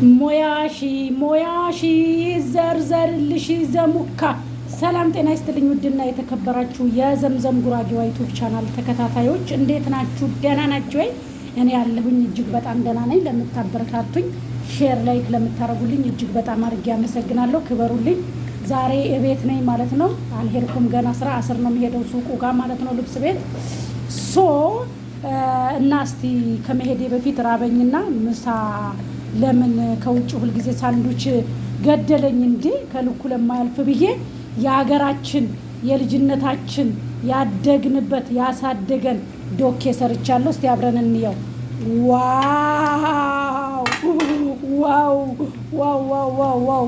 ሞያሺ ዘርዘርልሽ ዘሙካ። ሰላም ጤና ይስጥልኝ። ውድና የተከበራችሁ የዘምዘም ጉራጌዋ ዩቲዩብ ቻናል ተከታታዮች እንዴት ናችሁ? ደህና ናችሁ ወይ? እኔ ያለሁኝ እጅግ በጣም ደህና ነኝ። ለምታበረታቱኝ፣ ሼር ላይክ ለምታረጉልኝ እጅግ በጣም አድርጌ አመሰግናለሁ። ክበሩልኝ። ዛሬ እቤት ነኝ ማለት ነው። አልሄድኩም ገና ስራ አስር ነው የሚሄደው ሱቁ ጋር ማለት ነው፣ ልብስ ቤት እና እስቲ ከመሄዴ በፊት ራበኝና ምሳ ለምን ከውጭ ሁልጊዜ ሳንዱች ገደለኝ እንዴ ከልኩ ለማያልፍ ብዬ የሀገራችን የልጅነታችን ያደግንበት ያሳደገን ዶኬ ሰርቻለሁ። እስቲ አብረን እንየው።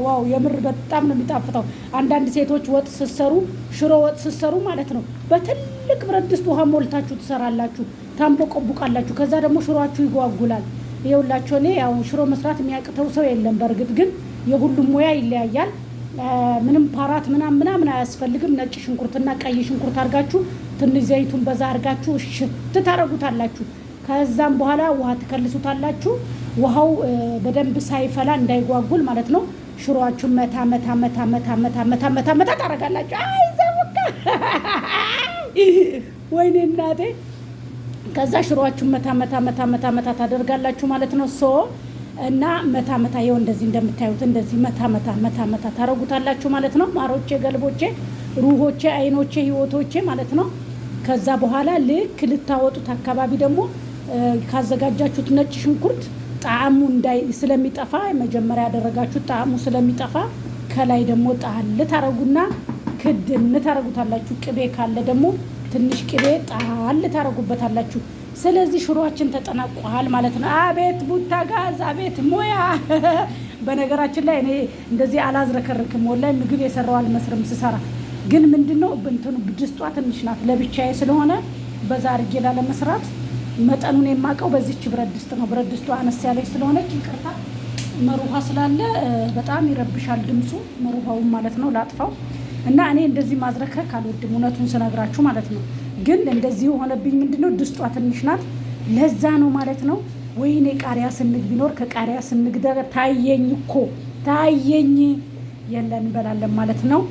ዋው የምር በጣም ነው የሚጣፍጠው። አንዳንድ ሴቶች ወጥ ስትሰሩ ሽሮ ወጥ ስትሰሩ ማለት ነው በትልቅ ብረት ድስት ውሃ ሞልታችሁ ትሰራላችሁ፣ ታንቦቆቡቃላችሁ። ከዛ ደግሞ ሽሮአችሁ ይጓጉላል። ይኸውላችሁ እኔ ያው ሽሮ መስራት የሚያቅተው ሰው የለም። በእርግጥ ግን የሁሉም ሙያ ይለያያል። ምንም ፓራት ምናምን አያስፈልግም። ነጭ ሽንኩርትና ቀይ ሽንኩርት አድርጋችሁ ትንሽ ዘይቱን በዛ አድርጋችሁ እሽት ታረጉታላችሁ። ከዛም በኋላ ውሃ ትከልሱታላችሁ። ውሃው በደንብ ሳይፈላ እንዳይጓጉል ማለት ነው። ሽሮአችሁን መታ ታረጋላችሁ። አይዘውካ ወይኔ እናቴ። ከዛ ሽሮአችሁን መታ ታደርጋላችሁ ማለት ነው። እና መታ ይኸው እንደዚህ እንደምታዩት እንደዚህ መታ ታረጉታላችሁ ማለት ነው። ማሮቼ፣ ገልቦቼ፣ ሩሆቼ፣ አይኖቼ፣ ህይወቶቼ ማለት ነው። ከዛ በኋላ ልክ ልታወጡት አካባቢ ደግሞ ካዘጋጃችሁት ነጭ ሽንኩርት ጣዕሙ ስለሚጠፋ መጀመሪያ ያደረጋችሁት ጣዕሙ ስለሚጠፋ ከላይ ደግሞ ጣል ታረጉና ክድን ታረጉታላችሁ። ቅቤ ካለ ደግሞ ትንሽ ቅቤ ጣል ታረጉበታላችሁ። ስለዚህ ሽሮአችን ተጠናቋል ማለት ነው። አቤት ቡታ ጋዝ፣ አቤት ሙያ። በነገራችን ላይ እኔ እንደዚህ አላዝረከርክም። ወላሂ ምግብ የሰራው አልመስርም ስሰራ። ግን ምንድነው እንትኑ ድስቷ ትንሽ ናት። ለብቻዬ ስለሆነ በዛ አድርጌ ላለመስራት መጠኑን የማውቀው በዚህች ብረት ድስት ነው። ብረት ድስቷ አነስ ያለች ስለሆነች ይቅርታ፣ መሩሃ ስላለ በጣም ይረብሻል ድምፁ፣ መሩሃውን ማለት ነው። ላጥፋው እና እኔ እንደዚህ ማዝረክረክ አልወድም፣ እውነቱን ስነግራችሁ ማለት ነው። ግን እንደዚህ የሆነብኝ ምንድነው ድስቷ ትንሽ ናት፣ ለዛ ነው ማለት ነው። ወይኔ ቃሪያ ስንግ ቢኖር ከቃሪያ ስንግ ታየኝ እኮ ታየኝ። የለን እንበላለን ማለት ነው።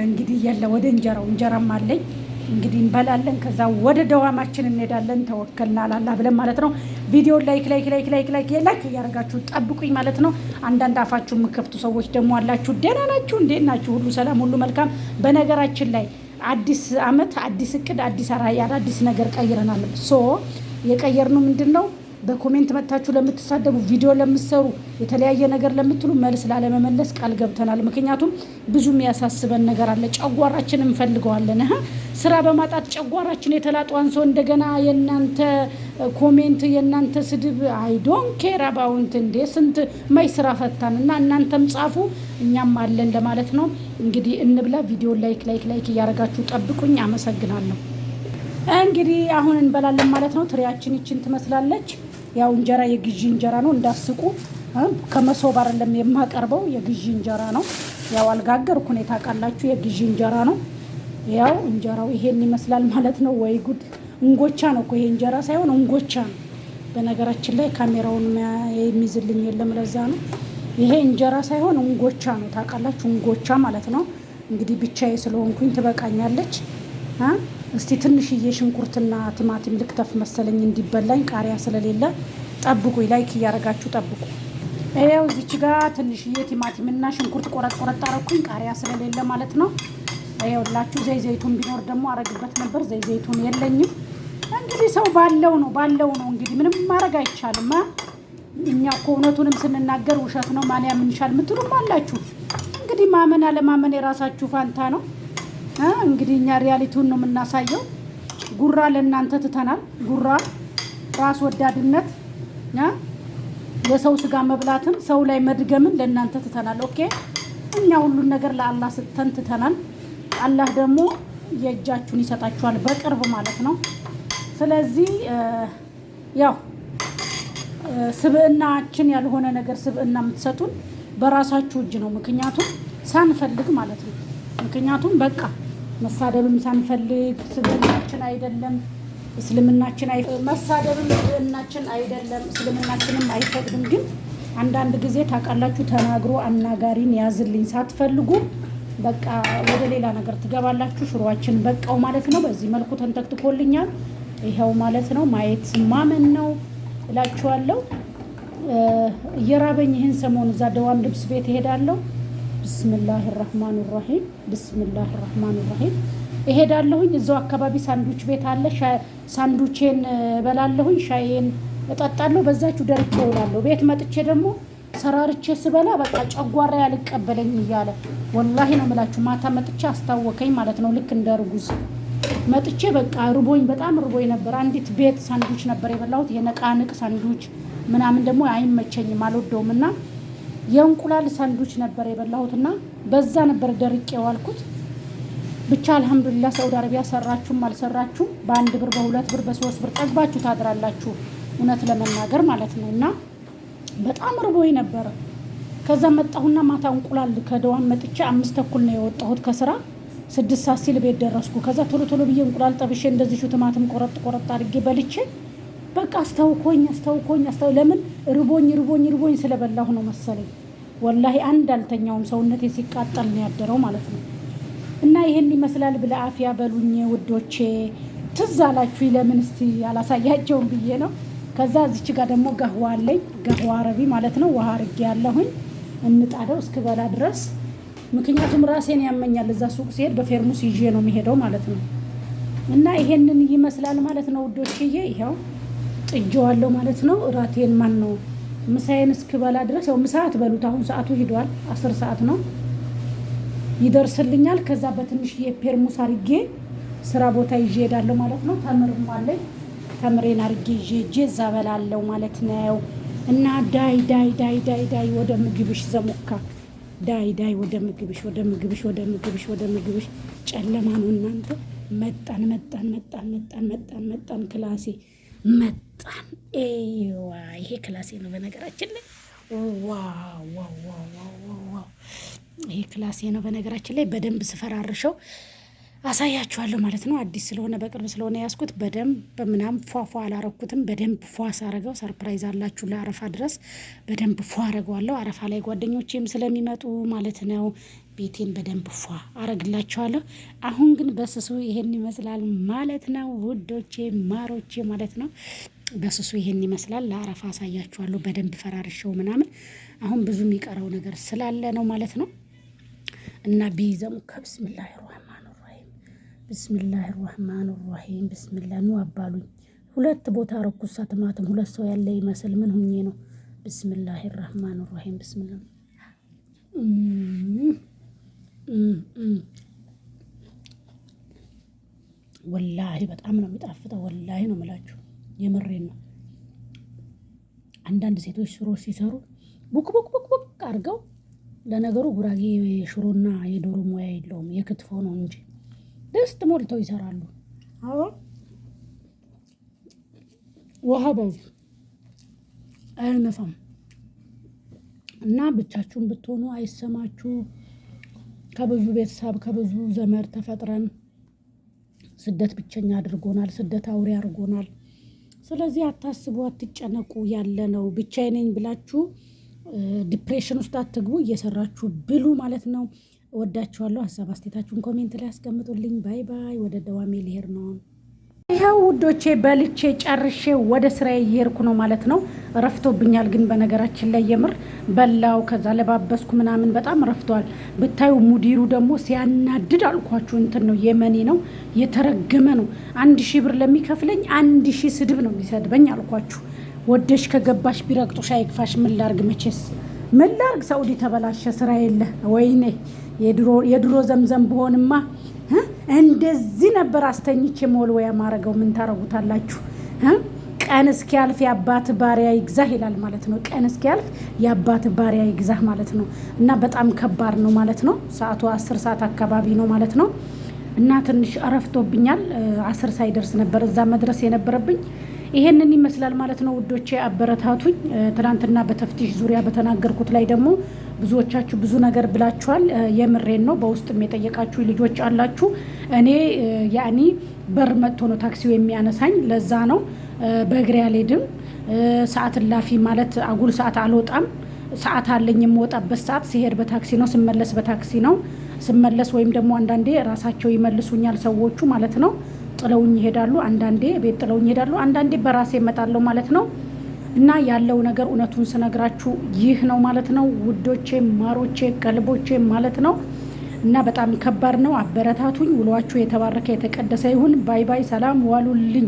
እንግዲህ የለ ወደ እንጀራም አለኝ እንግዲህ እንበላለን። ከዛ ወደ ደዋማችን እንሄዳለን። ተወከልና አላላ ብለን ማለት ነው። ቪዲዮ ላይክ እያደረጋችሁ ጠብቁኝ ማለት ነው። አንዳንድ አፋችሁ የምከፍቱ ሰዎች ደግሞ አላችሁ። ደህና ናችሁ? እንዴት ናችሁ? ሁሉ ሰላም፣ ሁሉ መልካም። በነገራችን ላይ አዲስ አመት፣ አዲስ እቅድ፣ አዲስ ራዕይ፣ አዲስ ነገር ቀይረናል። የቀየርነው ምንድን ነው? በኮሜንት መታችሁ ለምትሳደቡ፣ ቪዲዮ ለምትሰሩ፣ የተለያየ ነገር ለምትሉ መልስ ላለመመለስ ቃል ገብተናል። ምክንያቱም ብዙ የሚያሳስበን ነገር አለ። ጨጓራችን እንፈልገዋለን። ስራ በማጣት ጨጓራችን የተላጧን ሰው እንደገና የእናንተ ኮሜንት የእናንተ ስድብ አይዶን ኬር አባውንት እንዴ ስንት ማይ ስራ ፈታን እና እናንተም ጻፉ እኛም አለን ለማለት ነው። እንግዲህ እንብላ። ቪዲዮ ላይክ እያደረጋችሁ ጠብቁኝ። አመሰግናለሁ። እንግዲህ አሁን እንበላለን ማለት ነው። ትሪያችን ይችን ትመስላለች። ያው እንጀራ የግዢ እንጀራ ነው፣ እንዳስቁ ከመሶብ አይደለም የማቀርበው፣ የግዢ እንጀራ ነው። ያው አልጋገርኩ ነው ታውቃላችሁ፣ የግዢ እንጀራ ነው። ያው እንጀራው ይሄን ይመስላል ማለት ነው። ወይ ጉድ! እንጎቻ ነው እኮ ይሄ እንጀራ ሳይሆን እንጎቻ ነው። በነገራችን ላይ ካሜራውን የሚይዝልኝ የለም፣ ለዛ ነው። ይሄ እንጀራ ሳይሆን እንጎቻ ነው ታውቃላችሁ፣ እንጎቻ ማለት ነው። እንግዲህ ብቻዬ ስለሆንኩኝ ትበቃኛለች። እስቲ ትንሽዬ ሽንኩርትና ቲማቲም ልክተፍ መሰለኝ እንዲበላኝ፣ ቃሪያ ስለሌለ ጠብቁኝ። ላይክ እያደረጋችሁ ጠብቁ። ይኸው እዚች ጋር ትንሽዬ ቲማቲምና ሽንኩርት ቆረጥ አረኩኝ፣ ቃሪያ ስለሌለ ማለት ነው። ይኸውላችሁ ዘይቱን ቢኖር ደግሞ አረግበት ነበር። ዘይቱን የለኝም። እንግዲህ ሰው ባለው ነው እንግዲህ ምንም ማድረግ አይቻልም። እኛ እኮ እውነቱንም ስንናገር ውሸት ነው ማን ያምንሻል የምትሉም አላችሁ። እንግዲህ ማመን አለማመን የራሳችሁ ፋንታ ነው። እንግዲህ እኛ ሪያሊቲውን ነው የምናሳየው። ጉራ ለእናንተ ትተናል። ጉራ፣ ራስ ወዳድነት፣ የሰው ስጋ መብላትን፣ ሰው ላይ መድገምን ለእናንተ ትተናል። ኦኬ፣ እኛ ሁሉን ነገር ለአላህ ስተን ትተናል። አላህ ደግሞ የእጃችሁን ይሰጣችኋል በቅርብ ማለት ነው። ስለዚህ ያው ስብዕናችን ያልሆነ ነገር ስብዕና የምትሰጡን በራሳችሁ እጅ ነው። ምክንያቱም ሳንፈልግ ማለት ነው። ምክንያቱም በቃ መሳደብም ሳንፈልግ ስብዕናችን አይደለም። እስልምናችን መሳደብም ስብዕናችን አይደለም። እስልምናችንም አይፈቅድም። ግን አንዳንድ ጊዜ ታውቃላችሁ ተናግሮ አናጋሪን ያዝልኝ ሳትፈልጉ በቃ ወደ ሌላ ነገር ትገባላችሁ። ሽሮአችን በቃው ማለት ነው። በዚህ መልኩ ተንተክትኮልኛል። ይኸው ማለት ነው። ማየት ማመን ነው እላችኋለሁ። እየራበኝ ይህን ሰሞን እዛ ደዋም ልብስ ቤት እሄዳለሁ። ብስምላህ ራህማን ራሂም ብስምላህ ራህማን ራሂም እሄዳለሁኝ። እዛው አካባቢ ሳንዱች ቤት አለ። ሳንዱቼን እበላለሁኝ፣ ሻይን እጠጣለሁ። በዛችሁ ደርቄ እውላለሁ። ቤት መጥቼ ደግሞ ሰራርቼ ስበላ በቃ ጨጓራ ያልቀበለኝ እያለ ወላሂ ነው የምላችሁ። ማታ መጥቼ አስታወከኝ ማለት ነው። ልክ እንደ እርጉዝ መጥቼ በቃ ርቦኝ፣ በጣም ርቦኝ ነበር። አንዲት ቤት ሳንዱች ነበር የበላሁት። የነቃንቅ ሳንዱች ምናምን ደግሞ አይመቸኝም፣ አልወደውም እና የእንቁላል ሳንዱች ነበር የበላሁትና በዛ ነበር ደርቄ ዋልኩት። ብቻ አልሐምዱሊላህ። ሳውዲ አረቢያ ሰራችሁም አልሰራችሁም በ1 ብር በ2 ብር በ3 ብር ጠግባችሁ ታድራላችሁ፣ እውነት ለመናገር ማለት ነው። እና በጣም ርቦኝ ነበረ። ከዛ መጣሁና ማታ እንቁላል ከደዋን መጥቼ 5 ተኩል ነው የወጣሁት ከስራ። 6 ሰዓት ሲል ቤት ደረስኩ። ከዛ ቶሎ ቶሎ ብዬ እንቁላል ጠብሼ እንደዚህ ቲማቲም ቆረጥ አድርጌ በልቼ በቃ አስታውኮኝ ለምን ርቦኝ ስለበላሁ ነው መሰለኝ። ወላሂ አንድ አልተኛውም፣ ሰውነቴ ሲቃጠል ነው ያደረው ማለት ነው። እና ይሄን ይመስላል። ብለአፊያ በሉኝ ውዶቼ። ትዝ አላችሁ ለምን እስቲ አላሳያቸውም ብዬ ነው። ከዛ እዚች ጋር ደግሞ ገህዋ አለኝ፣ ገህዋ አረቢ ማለት ነው። ውሃ አርጌ ያለሁኝ እንጣደው እስክበላ ድረስ፣ ምክንያቱም ራሴን ያመኛል። እዛ ሱቅ ሲሄድ በፌርሙስ ይዤ ነው የሚሄደው ማለት ነው። እና ይሄንን ይመስላል ማለት ነው ውዶችዬ። ይኸው ጥጄዋለሁ ማለት ነው። እራቴን ነው ምሳዬን እስክበላ ድረስ፣ ያው ምሳ አትበሉት አሁን ሰዓቱ ሂዷል፣ 10 ሰዓት ነው ይደርስልኛል። ከዛ በትንሽ የፔርሙስ አርጌ ስራ ቦታ ይዤ ሄዳለሁ ማለት ነው። ተምርም አለኝ፣ ተምሬን አርጌ ይዤ እዛ በላለሁ ማለት ነው። እና ዳይ ወደ ምግብሽ ዘሙካ ዳይ ወደ ምግብሽ ጨለማ ነው እናንተ። መጣን ክላሴ መጣን። ይሄ ክላሴ ነው በነገራችን ላይ። ዋው ይሄ ክላሴ ነው በነገራችን ላይ። በደንብ ስፈራርሸው አሳያችኋለሁ ማለት ነው። አዲስ ስለሆነ በቅርብ ስለሆነ ያዝኩት በደንብ ምናምን ፏፏ አላረኩትም። በደንብ ፏ ሳረገው ሰርፕራይዝ አላችሁ ለአረፋ ድረስ በደንብ ፏ አረገዋለሁ። አረፋ ላይ ጓደኞቼም ስለሚመጡ ማለት ነው ቤቴን በደንብ ፏ አረግላችኋለሁ። አሁን ግን በስሱ ይሄን ይመስላል ማለት ነው ውዶቼ ማሮቼ ማለት ነው። በስሱ ይሄን ይመስላል። ለአረፋ አሳያችኋለሁ በደንብ ፈራርሸው ምናምን። አሁን ብዙ የሚቀረው ነገር ስላለ ነው ማለት ነው። እና ቢዘሙ ከብስሚላህ ብስሚላህ ራህማን ራሂም ብስሚላህ ኑ አባሉኝ። 2 ቦታ ረኩሳ ቲማቲም 2 ሰው ያለ ይመስል ምን ሁኜ ነው። ብስሚላህ ራህማን ራሂም ብስሚላህ ወላሂ በጣም ነው የሚጣፍጠው። ወላሂ ነው የምላችሁ፣ የምሬን ነው። አንዳንድ ሴቶች ሽሮ ሲሰሩ ቡክ አድርገው፣ ለነገሩ ጉራጌ የሽሮና የዶሮ ሙያ የለውም የክትፎ ነው እንጂ ድስት ሞልተው ይሰራሉ። አዎ ውሃ በዚህ አይነፋም። እና ብቻችሁን ብትሆኑ አይሰማችሁ። ከብዙ ቤተሰብ ከብዙ ዘመድ ተፈጥረን ስደት ብቸኛ አድርጎናል። ስደት አውሬ አድርጎናል። ስለዚህ አታስቡ፣ አትጨነቁ። ያለ ነው ብቻዬን ነኝ ብላችሁ ዲፕሬሽን ውስጥ አትግቡ። እየሰራችሁ ብሉ ማለት ነው። እወዳችኋለሁ። ሀሳብ አስተያየታችሁን ኮሜንት ላይ አስቀምጡልኝ። ባይ ባይ። ወደ ደዋሜ ልሄድ ነው። ይኸው ውዶቼ በልቼ ጨርሼ ወደ ስራዬ እየሄድኩ ነው ማለት ነው። ረፍቶብኛል ግን በነገራችን ላይ የምር በላው፣ ከዛ ለባበስኩ ምናምን በጣም ረፍቷል። ብታዩ ሙዲሩ ደግሞ ሲያናድድ አልኳችሁ። እንትን ነው የመኒ ነው የተረገመ ነው። 1000 ብር ለሚከፍለኝ 1000 ስድብ ነው የሚሰድበኝ አልኳችሁ። ወደሽ ከገባሽ ቢረግጦሽ አይክፋሽ። ምን ላርግ መቼስ ምን ላርግ። ሳኡዲ ተበላሸ፣ ስራ የለ። ወይኔ የድሮ ዘምዘም በሆንማ እንደዚህ ነበር አስተኝቼ ሞልወያ ማረገው። ምን ታረጉታላችሁ? ቀን እስኪያልፍ የአባት ባሪያ ይግዛህ ይላል ማለት ነው። ቀን እስኪያልፍ የአባት ባሪያ ይግዛህ ማለት ነው። እና በጣም ከባድ ነው ማለት ነው። ሰዓቱ 10 ሰዓት አካባቢ ነው ማለት ነው። እና ትንሽ አረፍቶብኛል። 10 ሳይደርስ ነበር እዛ መድረስ የነበረብኝ። ይሄንን ይመስላል ማለት ነው ውዶቼ። አበረታቱኝ። ትናንትና በተፍቲሽ ዙሪያ በተናገርኩት ላይ ደግሞ ብዙዎቻችሁ ብዙ ነገር ብላችኋል። የምሬን ነው። በውስጥም የጠየቃችሁ ልጆች አላችሁ። እኔ ያኒ በር መጥቶ ነው ታክሲው የሚያነሳኝ። ለዛ ነው በእግሬ አልሄድም። ሰዓት እላፊ ማለት አጉል ሰዓት አልወጣም። ሰዓት አለኝ። የምወጣበት ሰዓት ሲሄድ በታክሲ ነው፣ ስመለስ በታክሲ ነው። ስመለስ ወይም ደግሞ አንዳንዴ ራሳቸው ይመልሱኛል ሰዎቹ ማለት ነው። ጥለውኝ ይሄዳሉ። አንዳንዴ ቤት ጥለውኝ ይሄዳሉ። አንዳንዴ በራሴ እመጣለሁ ማለት ነው። እና ያለው ነገር እውነቱን ስነግራችሁ ይህ ነው ማለት ነው ውዶቼ፣ ማሮቼ፣ ቀልቦቼ ማለት ነው። እና በጣም ከባድ ነው። አበረታቱኝ። ውሏችሁ የተባረከ የተቀደሰ ይሁን። ባይ ባይ። ሰላም ዋሉልኝ።